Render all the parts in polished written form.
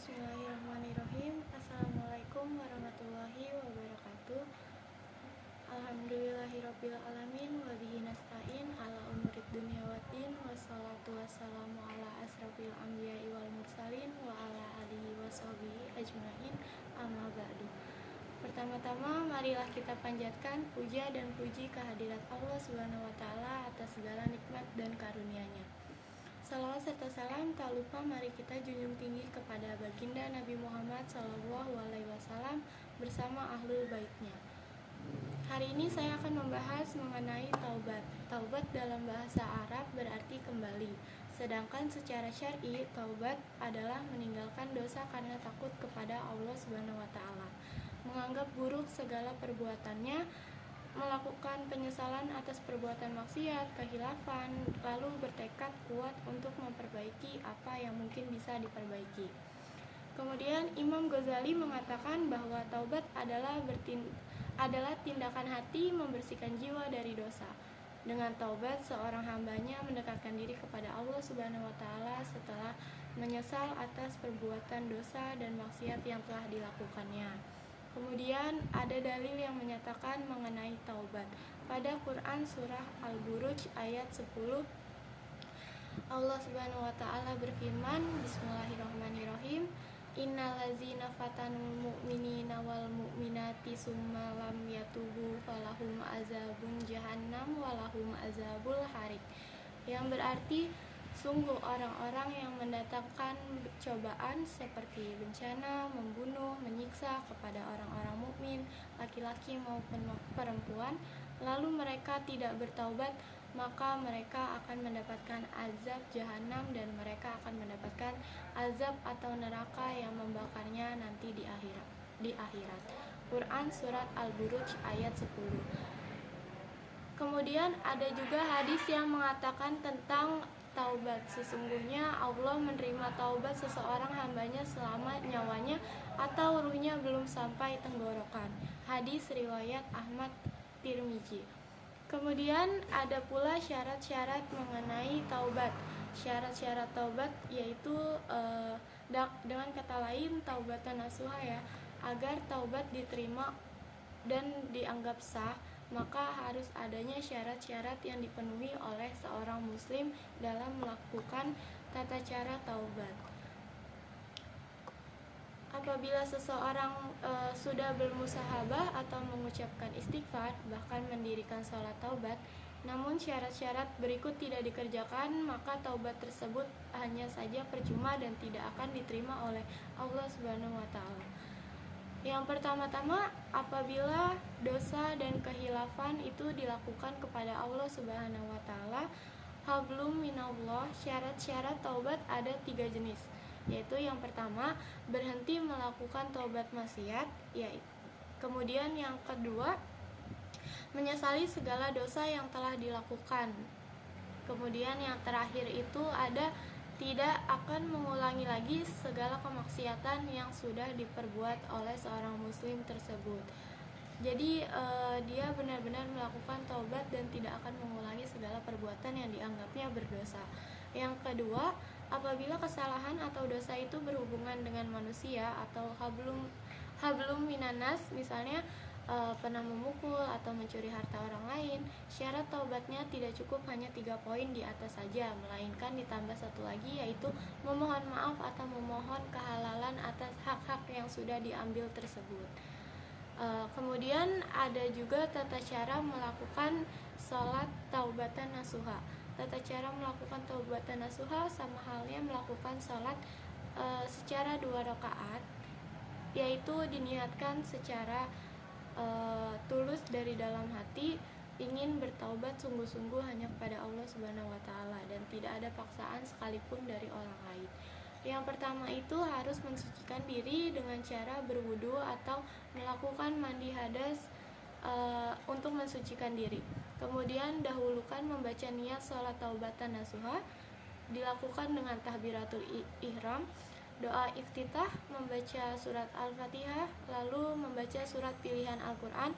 Bismillahirrahmanirrahim. Assalamualaikum warahmatullahi wabarakatuh. Alhamdulillahirabbil alamin wa bihi nasta'in ala umurid dunya waddin wassalatu wassalamu ala asrofil anbiya'i wal mursalin wa ala alihi washabihi ajmain amma ba'du. Pertama-tama marilah kita panjatkan puja dan puji kehadirat Allah Subhanahu wa taala atas segala nikmat dan karunia-Nya. Salawat serta salam tak lupa mari kita junjung tinggi kepada baginda Nabi Muhammad SAW bersama ahlul baitnya. Hari ini saya akan membahas mengenai taubat. Taubat dalam bahasa Arab berarti kembali. Sedangkan secara syar'i, taubat adalah meninggalkan dosa karena takut kepada Allah Subhanahu wa taala, menganggap buruk segala perbuatannya, melakukan penyesalan atas perbuatan maksiat, kehilafan, lalu bertekad kuat untuk memperbaiki apa yang mungkin bisa diperbaiki. Kemudian Imam Ghazali mengatakan bahwa taubat adalah tindakan hati membersihkan jiwa dari dosa. Dengan taubat, seorang hambanya mendekatkan diri kepada Allah Subhanahu wa taala setelah menyesal atas perbuatan dosa dan maksiat yang telah dilakukannya. Kemudian ada dalil yang menyatakan mengenai taubat. Pada Quran surah Al-Buruj ayat 10, Allah Subhanahu wa taala berfirman, Bismillahirrahmanirrahim, Innallazina fatanul mu'minina wal mu'minati summa lam yatubu falahum azabun jahannam walahum azabul harik. Yang berarti sungguh orang-orang yang mendatangkan cobaan seperti bencana, membunuh, menyiksa kepada orang-orang mukmin, laki-laki maupun perempuan, lalu mereka tidak bertaubat, maka mereka akan mendapatkan azab jahanam dan mereka akan mendapatkan azab atau neraka yang membakarnya nanti di akhirat. Quran surat Al-Buruj ayat 10. Kemudian ada juga hadis yang mengatakan tentang taubat. Sesungguhnya Allah menerima taubat seseorang hambanya selama nyawanya atau ruhnya belum sampai tenggorokan. Hadis riwayat Ahmad Tirmizi. Kemudian ada pula syarat-syarat mengenai taubat. Syarat-syarat taubat yaitu dengan kata lain taubatan nasuha ya. Agar taubat diterima dan dianggap sah, maka harus adanya syarat-syarat yang dipenuhi oleh seorang muslim dalam melakukan tata cara taubat. Apabila seseorang sudah bermusahabah atau mengucapkan istighfar, bahkan mendirikan sholat taubat, namun syarat-syarat berikut tidak dikerjakan, maka taubat tersebut hanya saja percuma dan tidak akan diterima oleh Allah Subhanahu wa taala. Yang pertama-tama, apabila dosa dan kehilafan itu dilakukan kepada Allah Subhanahu wa taala, hablum minallah, syarat-syarat taubat ada 3 jenis, yaitu yang pertama, berhenti melakukan taubat maksiat, kemudian yang kedua, menyesali segala dosa yang telah dilakukan. Kemudian yang terakhir itu ada tidak akan mengulangi lagi segala kemaksiatan yang sudah diperbuat oleh seorang muslim tersebut. Jadi dia benar-benar melakukan taubat dan tidak akan mengulangi segala perbuatan yang dianggapnya berdosa. Yang kedua, apabila kesalahan atau dosa itu berhubungan dengan manusia atau hablum minanas, misalnya pernah memukul atau mencuri harta orang lain, syarat taubatnya tidak cukup hanya 3 poin di atas saja, melainkan ditambah satu lagi, yaitu memohon maaf atau memohon kehalalan atas hak-hak yang sudah diambil tersebut. Kemudian ada juga tata cara melakukan sholat taubatan nasuha. Tata cara melakukan taubatan nasuha sama halnya melakukan sholat secara 2 rakaat, yaitu diniatkan secara tulus dari dalam hati, ingin bertaubat sungguh-sungguh hanya kepada Allah Subhanahu wa taala dan tidak ada paksaan sekalipun dari orang lain. Yang pertama itu harus mensucikan diri dengan cara berwudu atau melakukan mandi hadas untuk mensucikan diri. Kemudian dahulukan membaca niat sholat taubatan nasuha, dilakukan dengan tahbiratul ihram, doa iftitah, membaca surat Al-Fatihah, lalu membaca surat pilihan Al-Quran,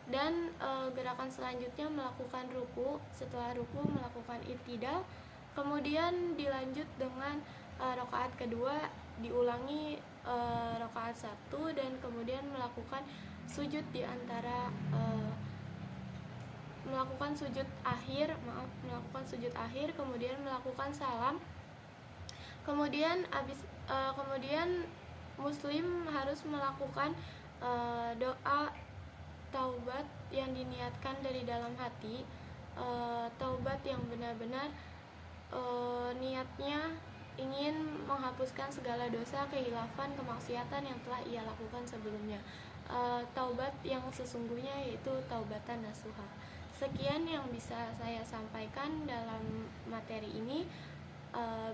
dan gerakan selanjutnya melakukan ruku. Setelah ruku melakukan i'tidal, kemudian dilanjut dengan rakaat kedua diulangi rakaat 1 dan kemudian melakukan sujud di antara melakukan sujud akhir, kemudian melakukan salam. Kemudian muslim harus melakukan doa taubat yang diniatkan dari dalam hati, taubat yang benar-benar niatnya ingin menghapuskan segala dosa, kehilafan, kemaksiatan yang telah ia lakukan sebelumnya. Taubat yang sesungguhnya yaitu taubatan nasuha. Sekian yang bisa saya sampaikan dalam materi ini.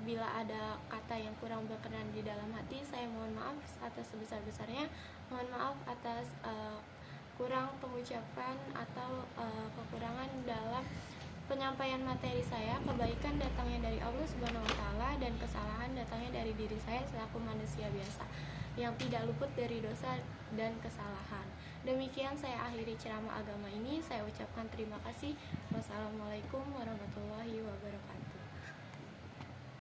Bila ada kata yang kurang berkenan di dalam hati, saya mohon maaf atas sebesar-besarnya. Mohon maaf atas kurang pengucapan atau kekurangan dalam penyampaian materi saya. Kebaikan datangnya dari Allah Subhanahu wa taala dan kesalahan datangnya dari diri saya selaku manusia biasa yang tidak luput dari dosa dan kesalahan. Demikian saya akhiri ceramah agama ini. Saya ucapkan terima kasih. Wassalamualaikum warahmatullahi wabarakatuh.